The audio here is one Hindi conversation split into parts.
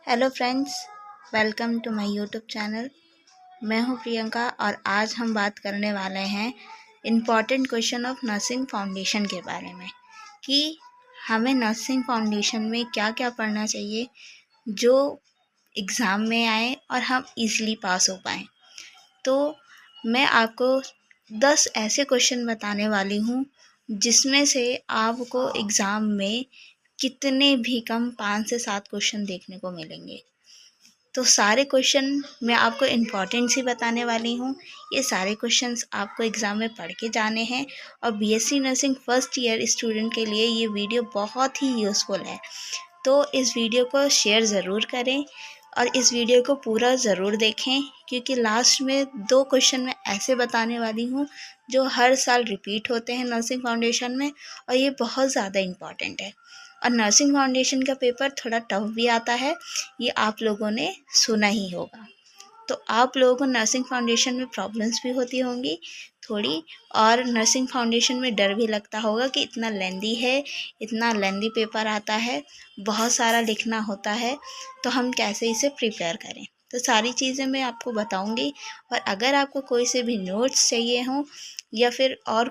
Hello friends, welcome to my YouTube channel. मैं हूं प्रियंका और आज हम बात करने वाले हैं important question of nursing foundation के बारे में कि हमें नर्सिंग फाउंडेशन में क्या क्या पढ़ना चाहिए जो एग्ज़ाम में आए और हम इजीली पास हो पाएँ। तो मैं आपको 10 ऐसे क्वेश्चन बताने वाली हूँ जिसमें से आपको एग्ज़ाम में कितने भी कम 5 से 7 क्वेश्चन देखने को मिलेंगे। तो सारे क्वेश्चन मैं आपको इम्पॉर्टेंट ही बताने वाली हूँ। ये सारे क्वेश्चंस आपको एग्ज़ाम में पढ़ के जाने हैं और BSc nursing first year student के लिए ये वीडियो बहुत ही यूज़फुल है। तो इस वीडियो को शेयर ज़रूर करें और इस वीडियो को पूरा ज़रूर देखें, क्योंकि लास्ट में 2 क्वेश्चन मैं ऐसे बताने वाली हूँ जो हर साल रिपीट होते हैं नर्सिंग फाउंडेशन में और ये बहुत ज़्यादा इम्पॉर्टेंट है। और नर्सिंग फाउंडेशन का पेपर थोड़ा टफ भी आता है, ये आप लोगों ने सुना ही होगा। तो आप लोगों को नर्सिंग फाउंडेशन में प्रॉब्लम्स भी होती होंगी थोड़ी, और नर्सिंग फाउंडेशन में डर भी लगता होगा कि इतना लेंदी है, इतना लेंदी पेपर आता है, बहुत सारा लिखना होता है, तो हम कैसे इसे प्रिपेयर करें। तो सारी चीज़ें मैं आपको बताऊंगी। और अगर आपको कोई से भी नोट्स चाहिए हों या फिर और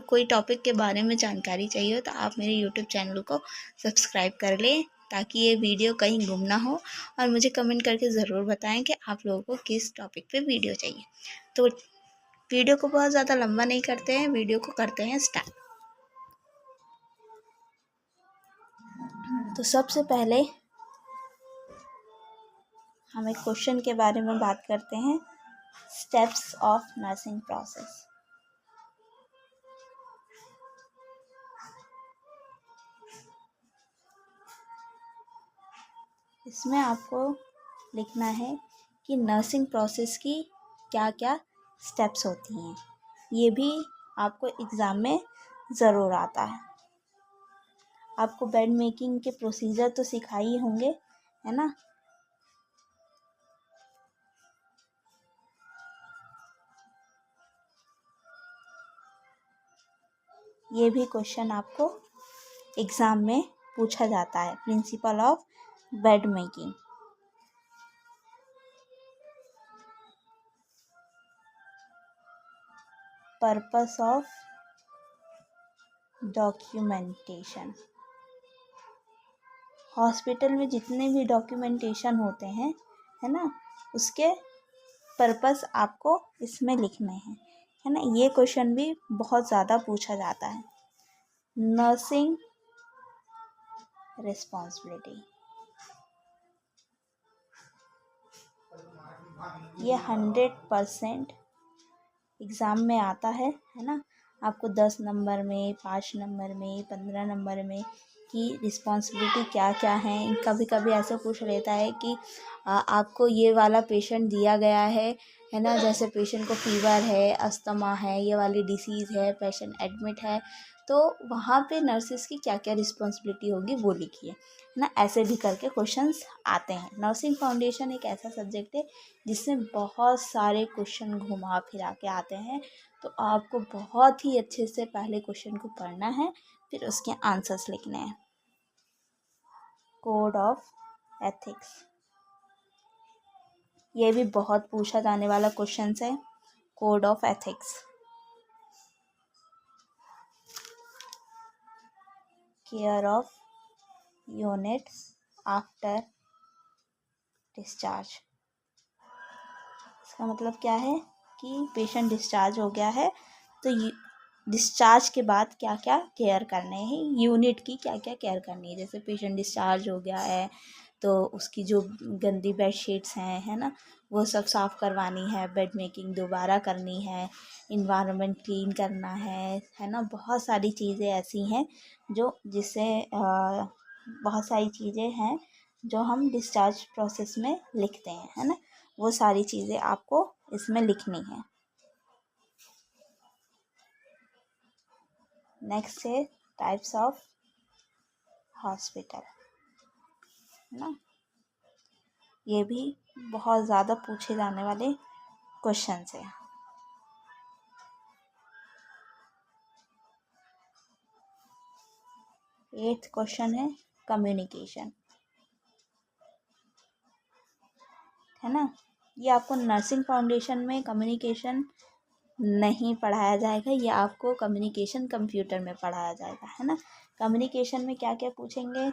कोई टॉपिक के बारे में जानकारी चाहिए हो, तो आप मेरे यूट्यूब चैनल को सब्सक्राइब कर लें ताकि ये वीडियो कहीं गुम ना हो। और मुझे कमेंट करके ज़रूर बताएं कि आप लोगों को किस टॉपिक पे वीडियो चाहिए। तो वीडियो को बहुत ज़्यादा लंबा नहीं करते हैं, वीडियो को करते हैं स्टार्ट। तो सबसे पहले हम एक क्वेश्चन के बारे में बात करते हैं, स्टेप्स ऑफ नर्सिंग प्रोसेस। इसमें आपको लिखना है कि नर्सिंग प्रोसेस की क्या क्या स्टेप्स होती हैं। ये भी आपको एग्ज़ाम में ज़रूर आता है। आपको बेड मेकिंग के प्रोसीजर तो सिखाए होंगे, है ना। ये भी क्वेश्चन आपको एग्ज़ाम में पूछा जाता है, principle of bed making. Purpose of documentation. Hospital में जितने भी डॉक्यूमेंटेशन होते हैं, है ना, उसके पर्पस आपको इसमें लिखने हैं, है ना। ये क्वेश्चन भी बहुत ज़्यादा पूछा जाता है। नर्सिंग रिस्पॉन्सिबिलिटी, ये 100% एग्ज़ाम में आता है ना। आपको 10 नंबर में, 5 नंबर में, 15 नंबर में कि रिस्पॉन्सिबिलिटी क्या क्या है। कभी कभी ऐसा पूछ लेता है कि आपको ये वाला पेशेंट दिया गया है ना। जैसे पेशेंट को फीवर है, अस्थमा है, ये वाली डिसीज़ है, पेशेंट एडमिट है, तो वहाँ पे नर्सिस की क्या क्या रिस्पॉन्सिबिलिटी होगी वो लिखिए, है ना। ऐसे भी करके क्वेश्चंस आते हैं। नर्सिंग फाउंडेशन एक ऐसा सब्जेक्ट है जिसमें बहुत सारे क्वेश्चन घुमा फिरा के आते हैं। तो आपको बहुत ही अच्छे से पहले क्वेश्चन को पढ़ना है, फिर उसके आंसर्स लिखने हैं। कोड ऑफ एथिक्स, ये भी बहुत पूछा जाने वाला क्वेश्चन है। Code of ethics. Care of units after discharge. इसका मतलब क्या है कि पेशेंट डिस्चार्ज हो गया है तो डिस्चार्ज के बाद क्या क्या केयर करने हैं, यूनिट की क्या क्या केयर करनी है। जैसे पेशेंट डिस्चार्ज हो गया है तो उसकी जो गंदी बेड शीट्स हैं, है ना, वो सब साफ़ करवानी है, बेड मेकिंग दोबारा करनी है, इन्वायरमेंट क्लीन करना है ना। बहुत सारी चीज़ें ऐसी हैं जो जिससे बहुत सारी चीज़ें हैं जो हम डिस्चार्ज प्रोसेस में लिखते हैं, है ना। वो सारी चीज़ें आपको इसमें लिखनी है। नेक्स्ट है टाइप्स ऑफ हॉस्पिटल, है ना। ये भी बहुत ज़्यादा पूछे जाने वाले क्वेश्चन है। 8th क्वेश्चन है कम्युनिकेशन। है ना। ये आपको नर्सिंग फाउंडेशन में कम्युनिकेशन नहीं पढ़ाया जाएगा, ये आपको कम्युनिकेशन कंप्यूटर में पढ़ाया जाएगा, है ना। कम्युनिकेशन में क्या क्या पूछेंगे,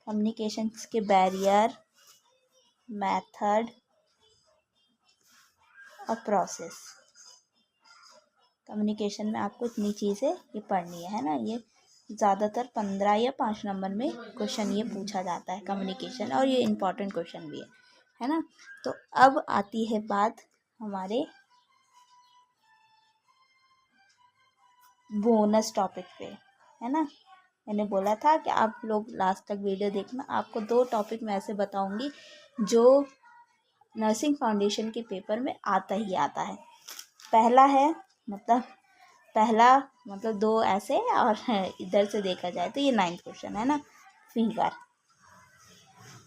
कम्युनिकेशन के बैरियर, मेथड और प्रोसेस। कम्युनिकेशन में आपको इतनी चीज़ें ये पढ़नी है ना। ये ज़्यादातर 15 या 5 नंबर में क्वेश्चन ये पूछा जाता है कम्युनिकेशन, और ये इम्पॉर्टेंट क्वेश्चन भी है ना। तो अब आती है बात हमारे बोनस टॉपिक पे, है ना। मैंने बोला था कि आप लोग लास्ट तक वीडियो देखना। आपको 2 टॉपिक मैं ऐसे बताऊंगी जो नर्सिंग फाउंडेशन के पेपर में आता ही आता है। पहला है मतलब 2 ऐसे, और इधर से देखा जाए तो ये 9th क्वेश्चन है ना, फीवर।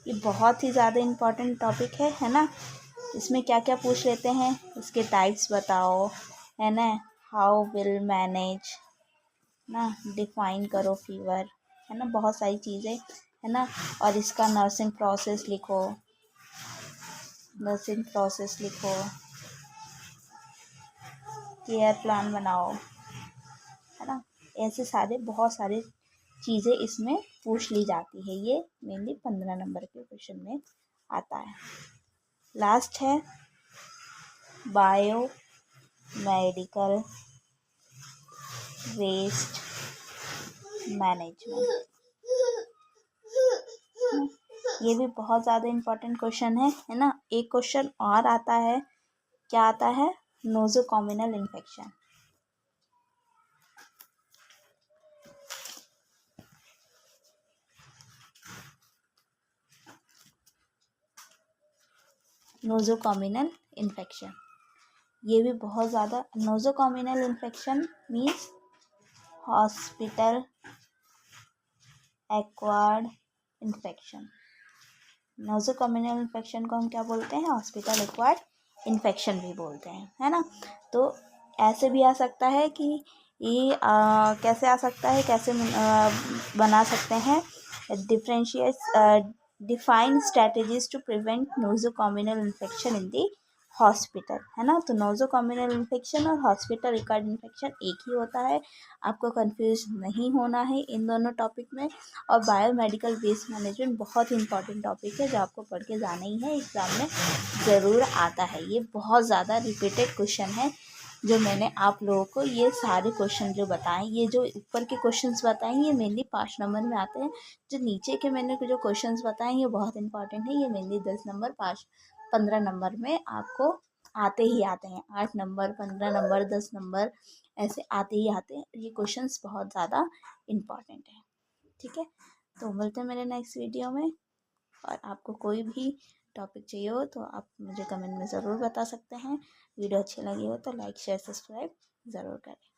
ये बहुत ही ज़्यादा इम्पोर्टेंट टॉपिक है ना। इसमें क्या क्या पूछ लेते हैं, इसके टाइप्स बताओ, है ना। हाउ विल मैनेज ना, डिफाइन करो फीवर, है ना। बहुत सारी चीज़ें है ना। और इसका नर्सिंग प्रोसेस लिखो, केयर प्लान बनाओ, है ना। ऐसे बहुत सारे चीज़ें इसमें पूछ ली जाती है। ये मेनली 15 नंबर के क्वेश्चन में आता है। लास्ट है बायो मेडिकल वेस्ट मैनेजमेंट। ये भी बहुत ज़्यादा इम्पोर्टेंट क्वेश्चन है ना। एक क्वेश्चन और आता है, क्या आता है, नोज़ोकॉमिनल इन्फेक्शन। नोज़ोकॉमिनल इन्फेक्शन ये भी बहुत ज़्यादा। Nosocomial infection means hospital acquired infection. Nosocomial infection को हम क्या बोलते हैं, हॉस्पिटल एक्वायर्ड इन्फेक्शन भी बोलते हैं, है ना। तो ऐसे भी आ सकता है कि ये कैसे आ सकता है, कैसे बना सकते हैं, define strategies to prevent nosocomial infection in the hospital, है ना। तो नोज़ोकॉमिनल इन्फेक्शन और हॉस्पिटल एक्वायर्ड इन्फेक्शन एक ही होता है, आपको कंफ्यूज नहीं होना है इन दोनों टॉपिक में। और बायोमेडिकल वेस्ट मैनेजमेंट बहुत ही इंपॉर्टेंट टॉपिक है जो आपको पढ़ के जाना ही है, एग्ज़ाम में ज़रूर आता है। ये बहुत ज़्यादा रिपीटेड क्वेश्चन है जो मैंने आप लोगों को ये सारे क्वेश्चन जो बताएं, ये जो ऊपर के क्वेश्चंस बताएं ये मेनली 5 नंबर में आते हैं। जो नीचे के मैंने जो क्वेश्चंस बताएं ये बहुत इंपॉर्टेंट है, ये मेनली 10 नंबर 15 नंबर में आपको आते ही आते हैं। 8 नंबर 15 नंबर 10 नंबर ऐसे आते ही आते हैं। ये क्वेश्चंस बहुत ज़्यादा इम्पॉर्टेंट है, ठीक है। तो मिलते हैं मेरे नेक्स्ट वीडियो में। और आपको कोई भी टॉपिक चाहिए हो तो आप मुझे कमेंट में ज़रूर बता सकते हैं। वीडियो अच्छी लगी हो तो लाइक शेयर सब्सक्राइब ज़रूर करें।